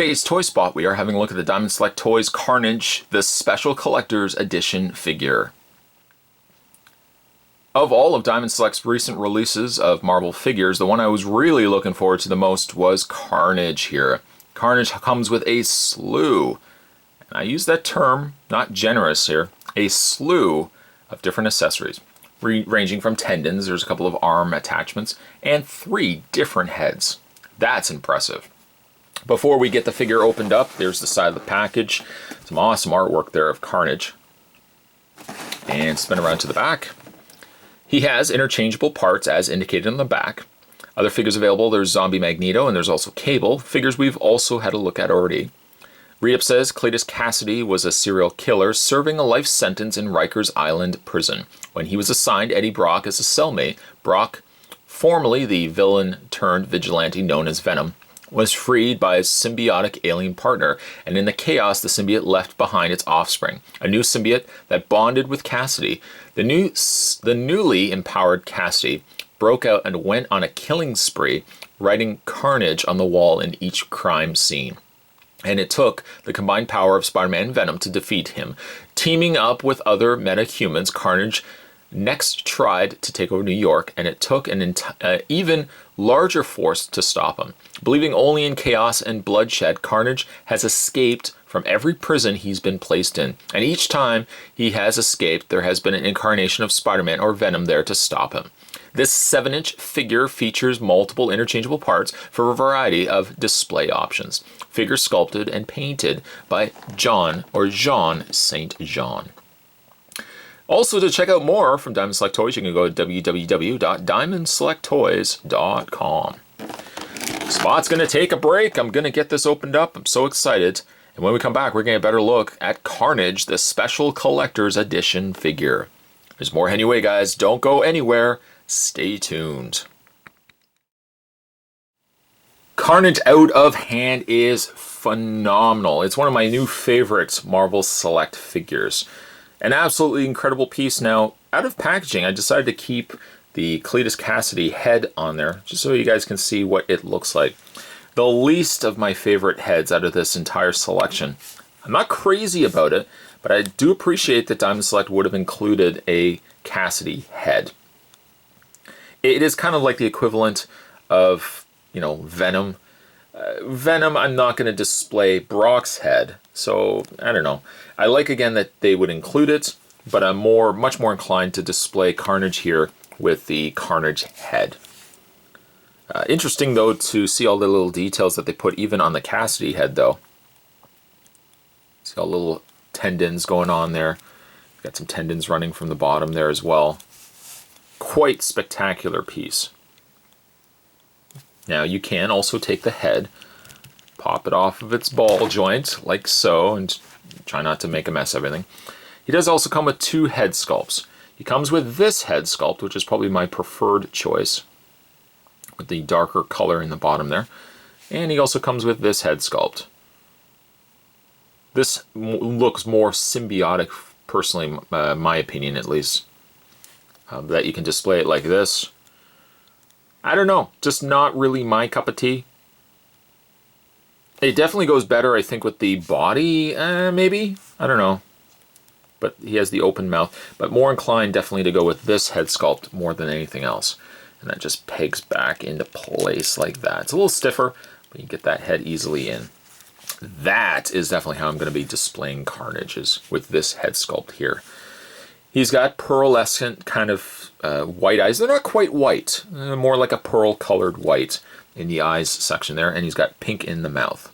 today's Toy Spot, we are having a look at the Diamond Select Toys Carnage, the Special Collector's Edition figure. Of all of Diamond Select's recent releases of Marvel figures, the one I was really looking forward to the most was Carnage here. Carnage comes with a slew, and I use that term, not generous here, a slew of different accessories, ranging from tendons, there's a couple of arm attachments, and 3 different heads. That's impressive. Before we get the figure opened up, there's the side of the package. Some awesome artwork there of Carnage. And spin around to the back. He has interchangeable parts as indicated on the back. Other figures available, there's Zombie Magneto and there's also Cable. Figures we've also had a look at already. Read-up says Cletus Cassidy was a serial killer serving a life sentence in Rikers Island prison. When he was assigned Eddie Brock as a cellmate, Brock, formerly the villain turned vigilante known as Venom, was freed by his symbiotic alien partner, and in the chaos the symbiote left behind its offspring, a new symbiote that bonded with Cassidy. The newly empowered Cassidy broke out and went on a killing spree, writing carnage on the wall in each crime scene. And it took the combined power of Spider-Man and Venom to defeat him. Teaming up with other metahumans, Carnage next tried to take over New York, and it took an even larger force to stop him. Believing only in chaos and bloodshed, Carnage has escaped from every prison he's been placed in. And each time he has escaped, there has been an incarnation of Spider-Man or Venom there to stop him. This 7-inch figure features multiple interchangeable parts for a variety of display options. Figure sculpted and painted by Jean St. Jean. Also, to check out more from Diamond Select Toys, you can go to www.diamondselecttoys.com. Spot's going to take a break. I'm going to get this opened up. I'm so excited. And when we come back, we're going to get a better look at Carnage, the Special Collector's Edition figure. There's more anyway, guys. Don't go anywhere. Stay tuned. Carnage Out of Hand is phenomenal. It's one of my new favorites Marvel Select figures. An absolutely incredible piece. Now, out of packaging, I decided to keep the Cletus Cassidy head on there, just so you guys can see what it looks like. The least of my favorite heads out of this entire selection. I'm not crazy about it, but I do appreciate that Diamond Select would have included a Cassidy head. It is kind of like the equivalent of, Venom. Venom, I'm not going to display Brock's head, so I don't know. I like again that they would include it, but I'm much more inclined to display Carnage here with the Carnage head. Interesting though to see all the little details that they put even on the Cassidy head though. See all the little tendons going on there. Got some tendons running from the bottom there as well. Quite spectacular piece. Now you can also take the head, pop it off of its ball joint like so, and try not to make a mess of everything. He does also come with 2 head sculpts. He comes with this head sculpt, which is probably my preferred choice, with the darker color in the bottom there. And he also comes with this head sculpt. This looks more symbiotic, personally, my opinion at least. That you can display it like this. I don't know, just not really my cup of tea. It definitely goes better, I think, with the body, maybe? I don't know. But he has the open mouth. But more inclined definitely to go with this head sculpt more than anything else. And that just pegs back into place like that. It's a little stiffer, but you get that head easily in. That is definitely how I'm going to be displaying Carnage, is with this head sculpt here. He's got pearlescent kind of white eyes. They're not quite white, more like a pearl-colored white in the eyes section there, and he's got pink in the mouth.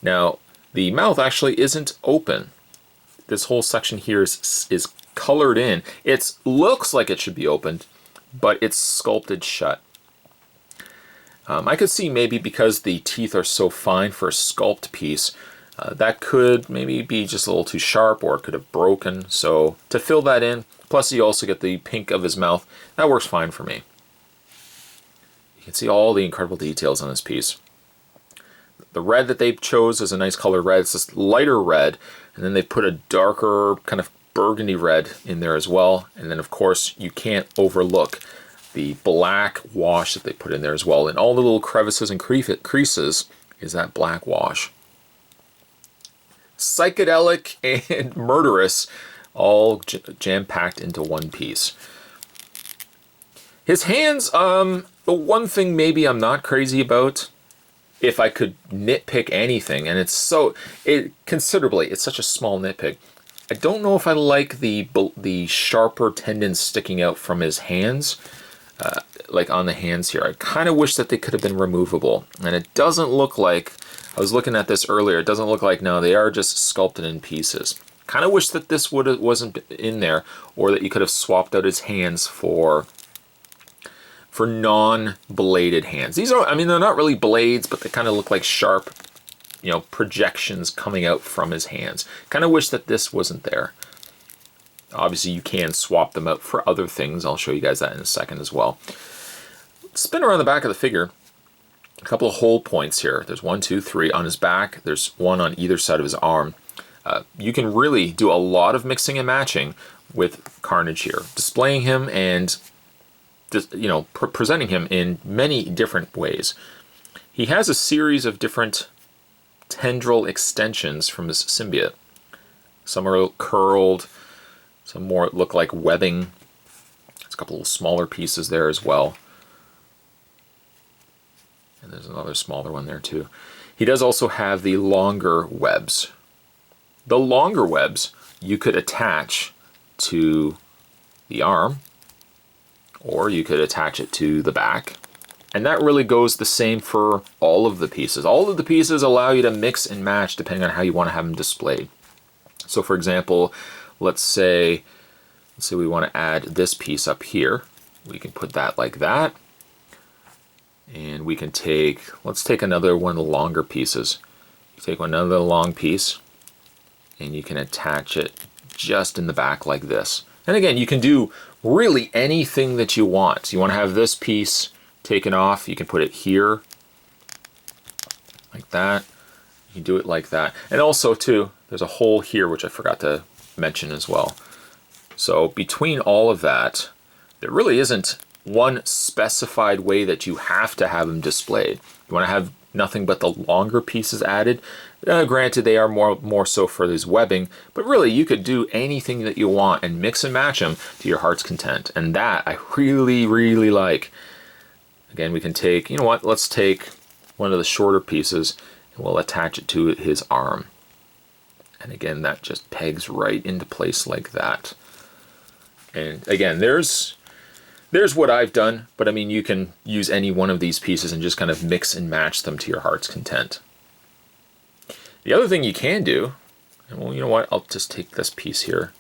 Now, the mouth actually isn't open. This whole section here is colored in. It looks like it should be opened, but it's sculpted shut. I could see maybe because the teeth are so fine for a sculpt piece, that could maybe be just a little too sharp, or it could have broken. So to fill that in, plus you also get the pink of his mouth, that works fine for me. You can see all the incredible details on this piece. The red that they chose is a nice color red. It's this lighter red, and then they put a darker kind of burgundy red in there as well. And then of course you can't overlook the black wash that they put in there as well. And all the little crevices and creases is that black wash. psychedelic and murderous, all jam-packed into one piece. His hands, the one thing maybe I'm not crazy about, if I could nitpick anything, and it's such a small nitpick, I don't know if I like the sharper tendons sticking out from his hands, like on the hands here. I kind of wish that they could have been removable, and it doesn't look like, I was looking at this earlier, it doesn't look like, no, they are just sculpted in pieces. Kind of wish that this wasn't in there, or that you could have swapped out his hands for non-bladed hands. These are, I mean, they're not really blades, but they kind of look like sharp, projections coming out from his hands. Kind of wish that this wasn't there. Obviously, you can swap them out for other things. I'll show you guys that in a second as well. Spin around the back of the figure. A couple of hole points here. There's 1, 2, 3 on his back. There's one on either side of his arm. You can really do a lot of mixing and matching with Carnage here, displaying him and presenting him in many different ways. He has a series of different tendril extensions from his symbiote. Some are curled, some more look like webbing. There's a couple of smaller pieces there as well. And there's another smaller one there too. He does also have the longer webs. The longer webs you could attach to the arm, or you could attach it to the back. And that really goes the same for all of the pieces. All of the pieces allow you to mix and match depending on how you want to have them displayed. So for example, let's say we want to add this piece up here. We can put that like that. And we can let's take another one of the longer pieces. You take another long piece and you can attach it just in the back like this. And again, you can do really anything that you want. You want to have this piece taken off, you can put it here like that. You can do it like that. And also too, there's a hole here which I forgot to mention as well. So between all of that, there really isn't one specified way that you have to have them displayed. You want to have nothing but the longer pieces added. Granted, they are more so for this webbing, but really you could do anything that you want and mix and match them to your heart's content. And that I really, really like. Again, we can take, let's take one of the shorter pieces and we'll attach it to his arm. And again, that just pegs right into place like that. And again, there's what I've done, but I mean, you can use any one of these pieces and just kind of mix and match them to your heart's content. The other thing you can do, and well, you know what, I'll just take this piece here,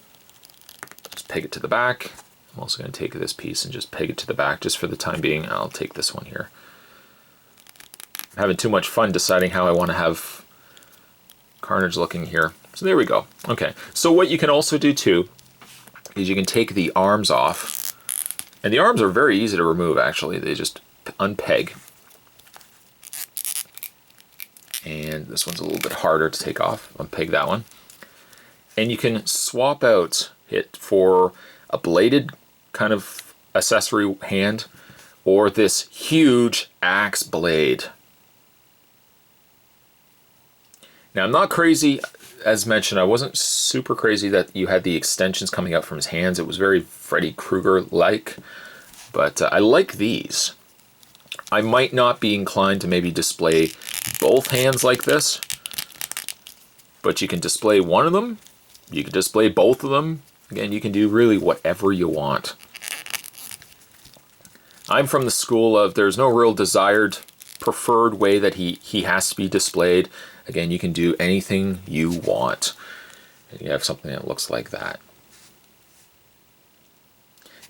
just peg it to the back. I'm also going to take this piece and just peg it to the back just for the time being. I'll take this one here. I'm having too much fun deciding how I want to have Carnage looking here. So there we go. Okay, so what you can also do too is you can take the arms off. And the arms are very easy to remove actually. They just unpeg. And this one's a little bit harder to take off. Unpeg that one. And you can swap out it for a bladed kind of accessory hand or this huge axe blade. Now I'm not crazy, as mentioned, I wasn't super crazy that you had the extensions coming out from his hands. It was very Freddy Krueger-like, but I like these. I might not be inclined to maybe display both hands like this, but you can display one of them, you can display both of them. Again, you can do really whatever you want. I'm from the school of there's no real desired, preferred way that he has to be displayed. Again, you can do anything you want. And you have something that looks like that.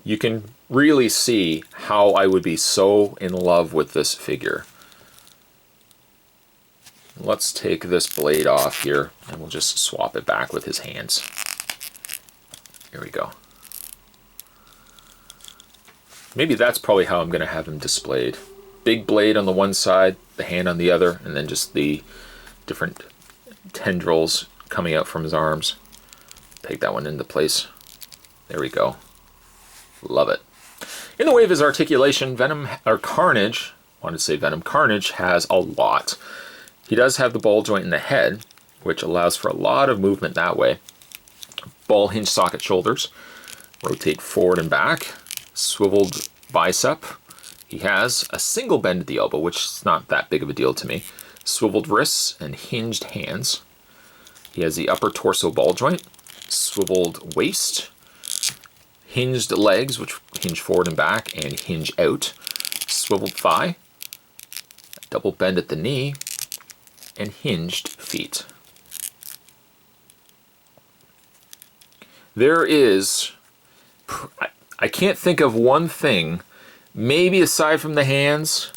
You can really see how I would be so in love with this figure. Let's take this blade off here and we'll just swap it back with his hands. Here we go. Maybe that's probably how I'm going to have him displayed. Big blade on the one side, the hand on the other, and then just the different tendrils coming out from his arms. Take that one into place. There we go. Love it. In the way of his articulation, Carnage has a lot. He does have the ball joint in the head, which allows for a lot of movement that way. Ball hinge socket shoulders, rotate forward and back, swiveled bicep. He has a single bend at the elbow, which is not that big of a deal to me. Swiveled wrists and hinged hands. He has the upper torso ball joint, swiveled waist, hinged legs, which hinge forward and back and hinge out, swiveled thigh, double bend at the knee, and hinged feet. There is, I can't think of one thing, maybe aside from the hands.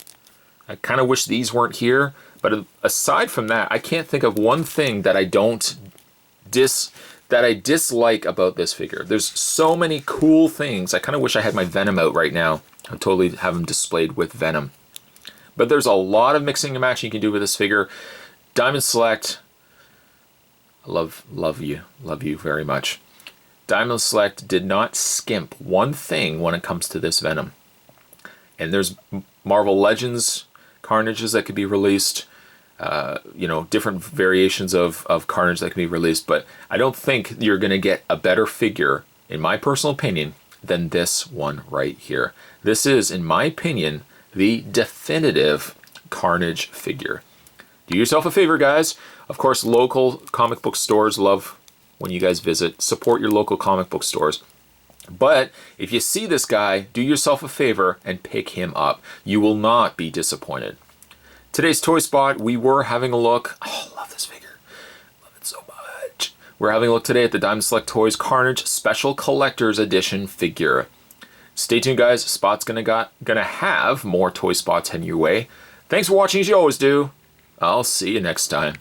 I kind of wish these weren't here, but aside from that, I can't think of one thing that I dislike about this figure. There's so many cool things. I kind of wish I had my Venom out right now. I'd totally have him displayed with Venom. But there's a lot of mixing and matching you can do with this figure. Diamond Select, I love you very much. Diamond Select did not skimp one thing when it comes to this Venom. And there's Marvel Legends Carnages that could be released, you know, different variations of Carnage that can be released, but I don't think you're going to get a better figure, in my personal opinion, than this one right here. This is, in my opinion, the definitive Carnage figure. Do yourself a favor, guys. Of course, local comic book stores love when you guys visit. Support your local comic book stores. But if you see this guy, do yourself a favor and pick him up. You will not be disappointed. Today's Toy Spot, we were having a look. Oh, I love this figure. Love it so much. We're having a look today at the Diamond Select Toys Carnage Special Collector's Edition figure. Stay tuned, guys. Spot's gonna have more Toy Spots heading your way. Thanks for watching, as you always do. I'll see you next time.